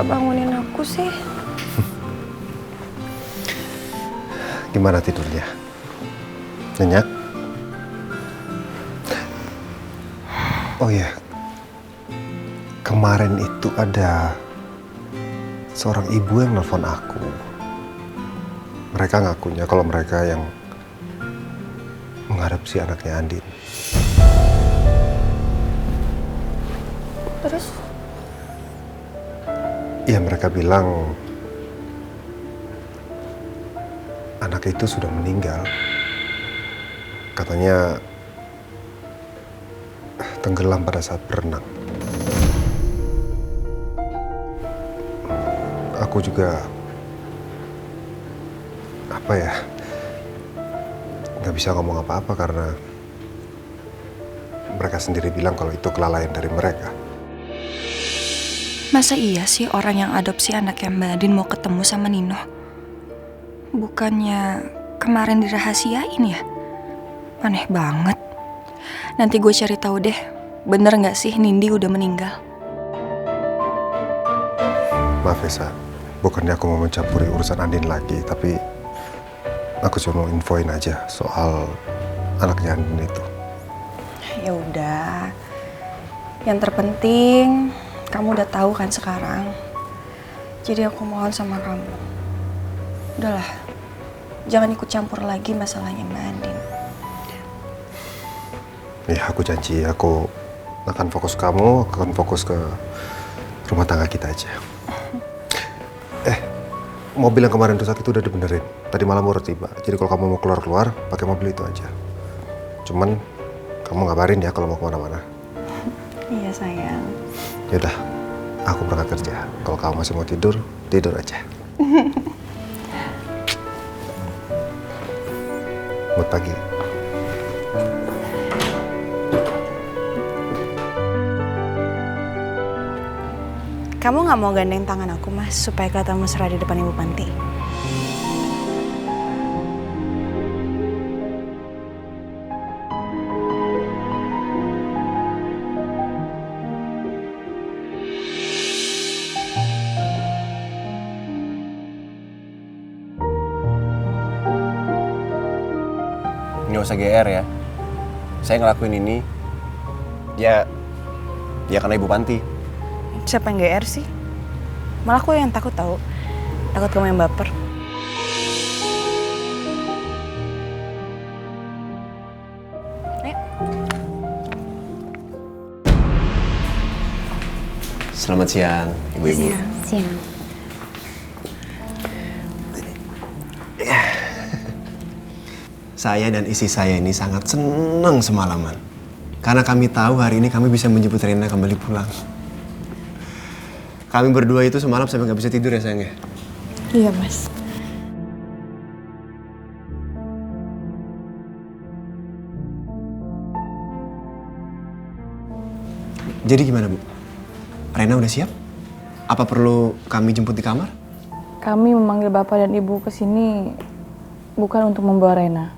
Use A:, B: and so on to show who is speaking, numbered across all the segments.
A: bangunin aku sih?
B: Gimana tidurnya? Nyenyak? Oh ya, kemarin itu ada seorang ibu yang nelfon aku. Mereka ngakunya kalau mereka yang mengadopsi anaknya Andin.
A: Terus?
B: Ya mereka bilang anak itu sudah meninggal. Katanya tenggelam pada saat berenang. Aku juga nggak bisa ngomong apa-apa karena mereka sendiri bilang kalau itu kelalaian dari mereka.
A: Masa iya sih orang yang adopsi anaknya Mbak Andin mau ketemu sama Nino? Bukannya kemarin dirahasiain ya? Aneh banget. Nanti gue cari tahu deh, bener nggak sih Nindi udah meninggal?
B: Maaf ya, Sa. Bukannya aku mau mencampuri urusan Andin lagi, tapi aku cuma mau infoin aja soal anaknya Andin itu.
A: Ya udah. Yang terpenting kamu udah tahu kan sekarang. Jadi aku mohon sama kamu. Udahlah. Jangan ikut campur lagi masalahnya Mbak Andin.
B: Ya, aku janji aku akan fokus kamu, akan fokus ke rumah tangga kita aja. Mobil yang kemarin rusak itu udah dibenerin. Tadi malam baru tiba. Jadi kalau kamu mau keluar-keluar, pakai mobil itu aja. Cuman kamu ngabarin ya kalau mau kemana-mana.
A: Iya sayang.
B: Yaudah, aku berangkat kerja. Kalau kamu masih mau tidur, tidur aja. Selamat pagi.
A: Kamu nggak mau gandeng tangan aku, Mas, supaya kelihatan mesra di depan Ibu Panti?
C: Nggak usah GR ya. Saya ngelakuin ini ya karena Ibu Panti.
A: Siapa yang GR sih? Malah aku yang takut tahu. Takut kamu yang baper. Ayo.
C: Selamat siang, Ibu-ibu.
D: Siang.
C: Saya dan istri saya ini sangat senang semalaman. Karena kami tahu hari ini kami bisa menjemput Rena kembali pulang. Kami berdua itu semalam sampai nggak bisa tidur ya sayang ya?
A: Iya, Mas.
C: Jadi gimana Bu? Rena udah siap? Apa perlu kami jemput di kamar?
D: Kami memanggil Bapak dan Ibu ke sini bukan untuk membawa Rena.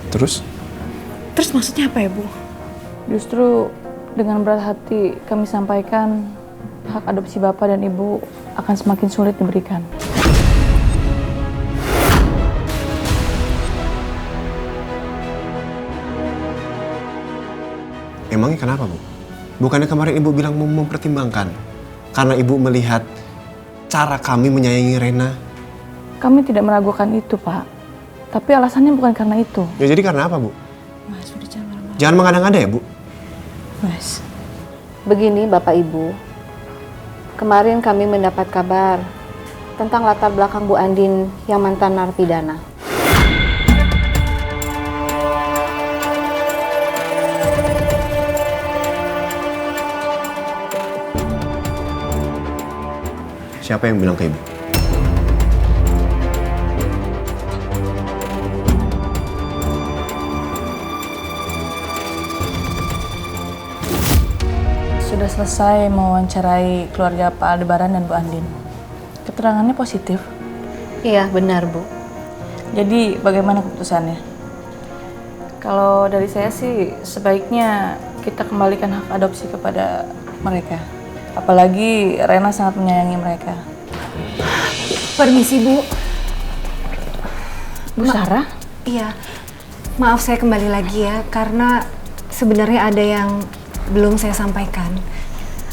C: Terus?
A: Terus maksudnya apa ya, Bu?
D: Justru dengan berat hati kami sampaikan hak adopsi Bapak dan Ibu akan semakin sulit diberikan.
C: Emangnya kenapa Bu? Bukannya kemarin Ibu bilang mau mempertimbangkan? Karena Ibu melihat cara kami menyayangi Rena.
D: Kami tidak meragukan itu, Pak. Tapi alasannya bukan karena itu.
C: Ya jadi karena apa Bu?
A: Mas, udah jangan marah-marah.
C: Jangan mengada-ngada ya Bu?
A: Mas.
E: Begini Bapak Ibu, kemarin kami mendapat kabar tentang latar belakang Bu Andin yang mantan narapidana.
C: Siapa yang bilang ke Ibu?
D: Sudah selesai mewawancarai keluarga Pak Aldebaran dan Bu Andin. Keterangannya positif.
E: Iya benar Bu.
D: Jadi bagaimana keputusannya? Kalau dari saya sih sebaiknya kita kembalikan hak adopsi kepada mereka. Apalagi Rena sangat menyayangi mereka.
F: Permisi, Bu.
D: Bu Sarah?
F: Iya, maaf saya kembali lagi ya, karena sebenarnya ada yang belum saya sampaikan.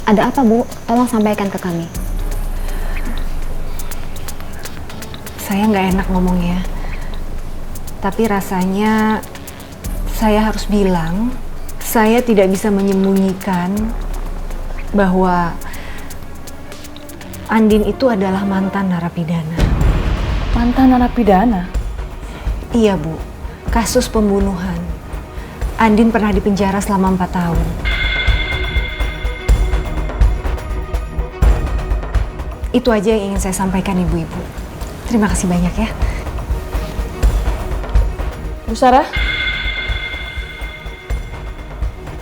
E: Ada apa, Bu? Tolong sampaikan ke kami.
F: Saya nggak enak ngomongnya, tapi rasanya saya harus bilang, saya tidak bisa menyembunyikan bahwa Andin itu adalah mantan narapidana.
D: Mantan narapidana?
F: Iya, Bu. Kasus pembunuhan. Andin pernah dipenjara selama 4 tahun. Itu aja yang ingin saya sampaikan, Ibu-ibu. Terima kasih banyak ya.
D: Bu Sarah?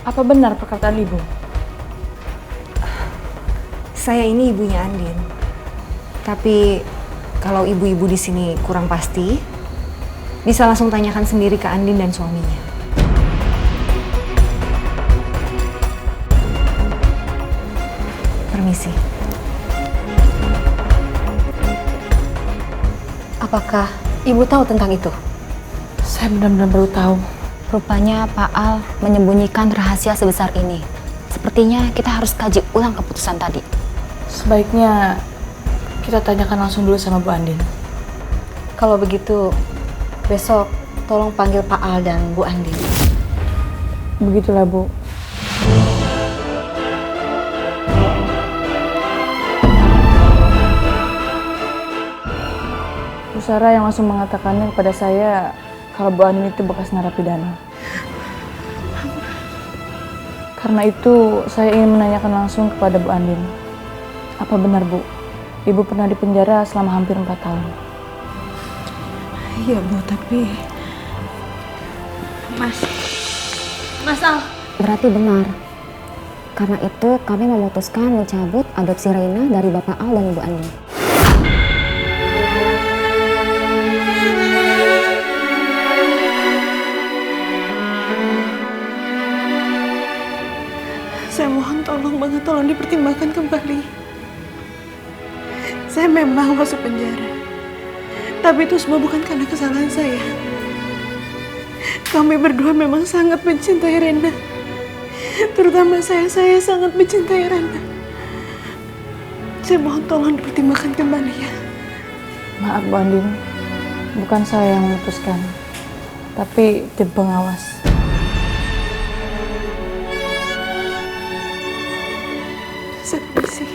D: Apa benar perkataan Ibu?
F: Saya ini ibunya Andin. Tapi kalau ibu-ibu di sini kurang pasti, bisa langsung tanyakan sendiri ke Andin dan suaminya. Permisi.
E: Apakah Ibu tahu tentang itu?
D: Saya benar-benar baru tahu.
E: Rupanya Pak Al menyembunyikan rahasia sebesar ini. Sepertinya kita harus kaji ulang keputusan tadi.
D: Sebaiknya kita tanyakan langsung dulu sama Bu Andin.
E: Kalau begitu, besok tolong panggil Pak Al dan Bu Andin.
D: Begitulah, Bu. Bu Sarah yang langsung mengatakannya kepada saya kalau Bu Andin itu bekas narapidana. Karena itu, saya ingin menanyakan langsung kepada Bu Andin. Apa benar, Bu? Ibu pernah dipenjara selama hampir 4 tahun.
A: Iya, Bu, tapi... Mas Al.
E: Berarti benar. Karena itu kami memutuskan mencabut adopsi Reina dari Bapak Al dan Ibu Andin.
A: Saya mohon tolong dipertimbangkan kembali. Saya memang masuk penjara. Tapi itu semua bukan karena kesalahan saya. Kami berdua memang sangat mencintai Rena. Terutama saya sangat mencintai Rena. Saya mohon tolong dipertimbangkan kembali ya.
D: Maaf, Bu Andin. Bukan saya yang memutuskan. Tapi tim pengawas.
A: Saya permisi.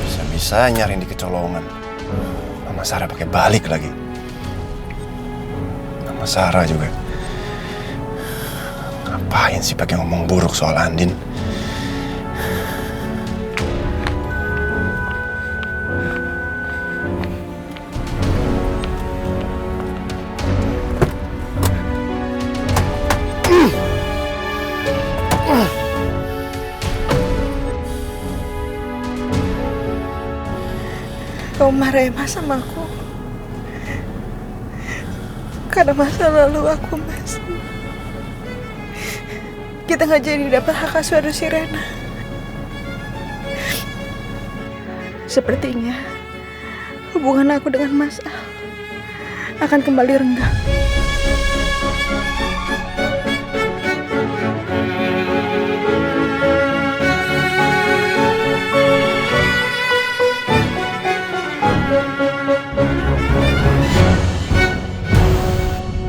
C: Bisa-bisa nyariin di kecolongan. Mama Sarah pakai balik lagi. Mama Sarah juga. Ngapain sih pakai ngomong buruk soal Andin?
A: Kau marah ya Mas sama aku? Karena masa lalu aku, Mas. Kita nggak jadi dapat hak asuh adopsi Rena. Sepertinya hubungan aku dengan Mas Al akan kembali renggang.